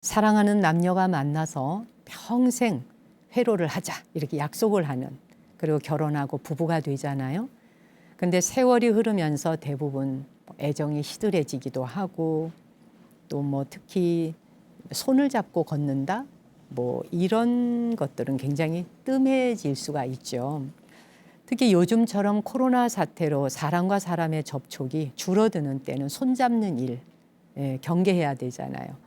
사랑하는 남녀가 만나서 평생 회로를 하자 이렇게 약속을 하는, 그리고 결혼하고 부부가 되잖아요. 근데 세월이 흐르면서 대부분 애정이 시들해지기도 하고, 또 뭐 특히 손을 잡고 걷는다 뭐 이런 것들은 굉장히 뜸해질 수가 있죠. 특히 요즘처럼 코로나 사태로 사람과 사람의 접촉이 줄어드는 때는 손잡는 일 경계해야 되잖아요.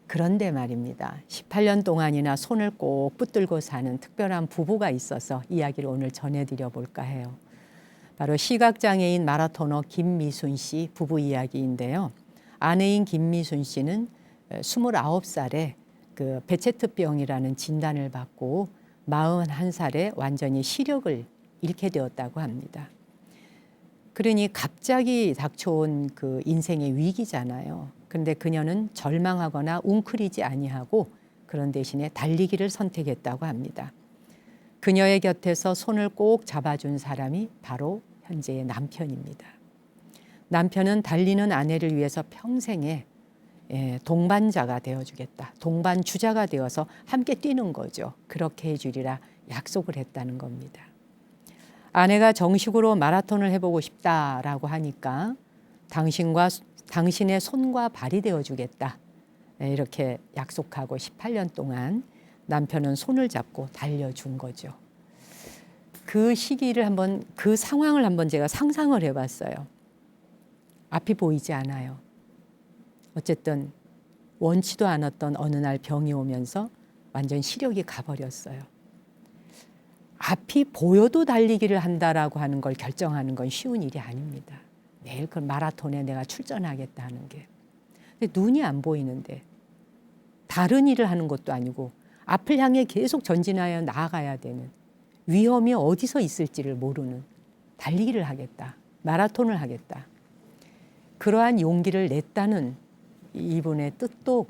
그런데 말입니다. 18년 동안이나 손을 꼭 붙들고 사는 특별한 부부가 있어서 이야기를 오늘 전해드려 볼까 해요. 바로 시각장애인 마라토너 김미순 씨 부부 이야기인데요. 아내인 김미순 씨는 29살에 그 베체트병이라는 진단을 받고 41살에 완전히 시력을 잃게 되었다고 합니다. 그러니 갑자기 닥쳐온 그 인생의 위기잖아요. 그런데 그녀는 절망하거나 웅크리지 아니하고 그런 대신에 달리기를 선택했다고 합니다. 그녀의 곁에서 손을 꼭 잡아준 사람이 바로 현재의 남편입니다. 남편은 달리는 아내를 위해서 평생에 동반자가 되어주겠다. 동반주자가 되어서 함께 뛰는 거죠. 그렇게 해주리라 약속을 했다는 겁니다. 아내가 정식으로 마라톤을 해보고 싶다라고 하니까 당신의 손과 발이 되어주겠다. 이렇게 약속하고 18년 동안 남편은 손을 잡고 달려준 거죠. 그 시기를 한번, 그 상황을 한번 제가 상상을 해봤어요. 앞이 보이지 않아요. 어쨌든 원치도 않았던 어느 날 병이 오면서 완전 시력이 가버렸어요. 앞이 보여도 달리기를 한다라고 하는 걸 결정하는 건 쉬운 일이 아닙니다. 내일 그 마라톤에 내가 출전하겠다 하는 게. 근데 눈이 안 보이는데 다른 일을 하는 것도 아니고 앞을 향해 계속 전진하여 나아가야 되는, 위험이 어디서 있을지를 모르는 달리기를 하겠다. 마라톤을 하겠다. 그러한 용기를 냈다는 이분의 뜻도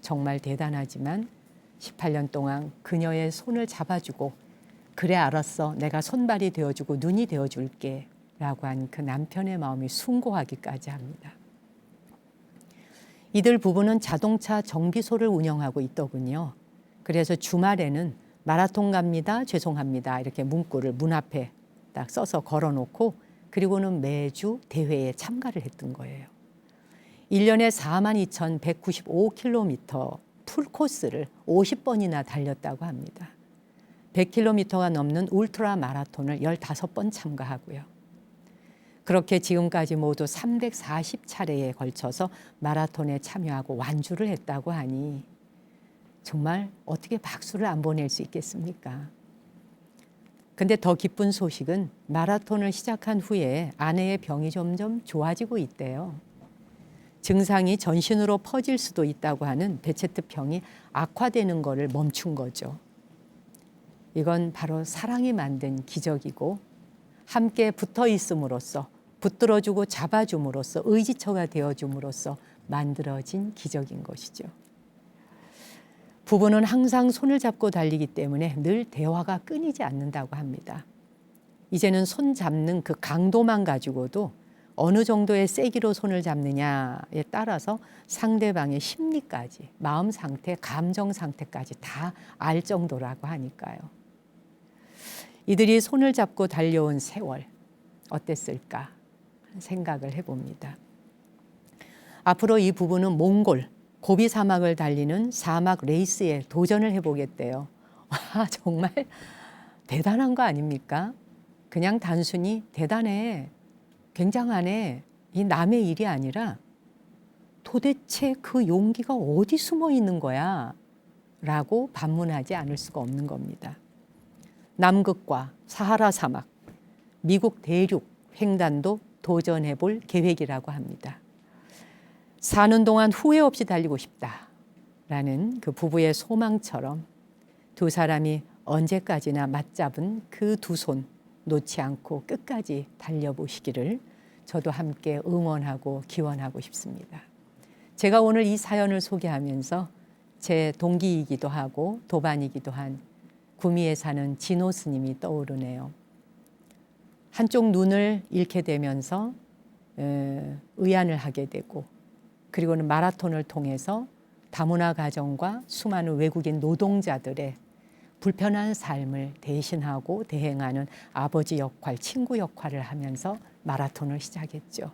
정말 대단하지만 18년 동안 그녀의 손을 잡아주고, 그래 알았어, 내가 손발이 되어주고 눈이 되어줄게 라고 한 그 남편의 마음이 숭고하기까지 합니다. 이들 부부는 자동차 정비소를 운영하고 있더군요. 그래서 주말에는 마라톤 갑니다, 죄송합니다 이렇게 문구를 문 앞에 딱 써서 걸어놓고, 그리고는 매주 대회에 참가를 했던 거예요. 1년에 42,195km 풀코스를 50번이나 달렸다고 합니다. 100km가 넘는 울트라 마라톤을 15번 참가하고요. 그렇게 지금까지 모두 340차례에 걸쳐서 마라톤에 참여하고 완주를 했다고 하니 정말 어떻게 박수를 안 보낼 수 있겠습니까? 근데 더 기쁜 소식은 마라톤을 시작한 후에 아내의 병이 점점 좋아지고 있대요. 증상이 전신으로 퍼질 수도 있다고 하는 베체트병이 악화되는 것을 멈춘 거죠. 이건 바로 사랑이 만든 기적이고, 함께 붙어 있음으로써, 붙들어주고 잡아줌으로써, 의지처가 되어줌으로써 만들어진 기적인 것이죠. 부부는 항상 손을 잡고 달리기 때문에 늘 대화가 끊이지 않는다고 합니다. 이제는 손 잡는 그 강도만 가지고도 어느 정도의 세기로 손을 잡느냐에 따라서 상대방의 심리까지, 마음 상태, 감정 상태까지 다 알 정도라고 하니까요. 이들이 손을 잡고 달려온 세월 어땠을까 생각을 해봅니다. 앞으로 이 부부는 몽골 고비 사막을 달리는 사막 레이스에 도전을 해보겠대요. 와, 정말 대단한 거 아닙니까? 그냥 단순히 대단해, 굉장하네, 이 남의 일이 아니라 도대체 그 용기가 어디 숨어 있는 거야? 라고 반문하지 않을 수가 없는 겁니다. 남극과 사하라 사막, 미국 대륙 횡단도 도전해 볼 계획이라고 합니다. 사는 동안 후회 없이 달리고 싶다라는 그 부부의 소망처럼 두 사람이 언제까지나 맞잡은 그 두 손 놓지 않고 끝까지 달려보시기를 저도 함께 응원하고 기원하고 싶습니다. 제가 오늘 이 사연을 소개하면서 제 동기이기도 하고 도반이기도 한 구미에 사는 진호 스님이 떠오르네요. 한쪽 눈을 잃게 되면서 의안을 하게 되고, 그리고는 마라톤을 통해서 다문화 가정과 수많은 외국인 노동자들의 불편한 삶을 대신하고 대행하는 아버지 역할, 친구 역할을 하면서 마라톤을 시작했죠.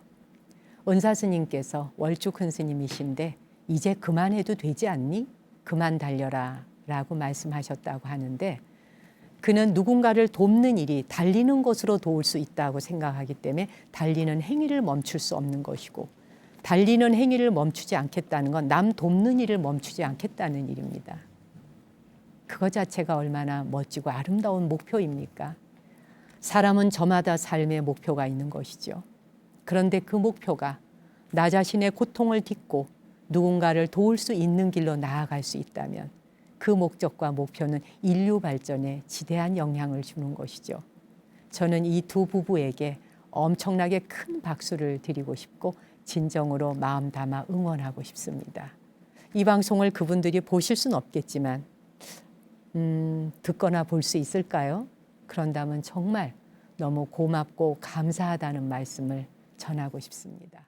은사 스님께서 월주 큰 스님이신데 이제 그만해도 되지 않니? 그만 달려라 라고 말씀하셨다고 하는데, 그는 누군가를 돕는 일이 달리는 것으로 도울 수 있다고 생각하기 때문에 달리는 행위를 멈출 수 없는 것이고, 달리는 행위를 멈추지 않겠다는 건 남 돕는 일을 멈추지 않겠다는 일입니다. 그것 자체가 얼마나 멋지고 아름다운 목표입니까? 사람은 저마다 삶의 목표가 있는 것이죠. 그런데 그 목표가 나 자신의 고통을 딛고 누군가를 도울 수 있는 길로 나아갈 수 있다면 그 목적과 목표는 인류 발전에 지대한 영향을 주는 것이죠. 저는 이 두 부부에게 엄청나게 큰 박수를 드리고 싶고 진정으로 마음 담아 응원하고 싶습니다. 이 방송을 그분들이 보실 수는 없겠지만 듣거나 볼 수 있을까요? 그런다면 정말 너무 고맙고 감사하다는 말씀을 전하고 싶습니다.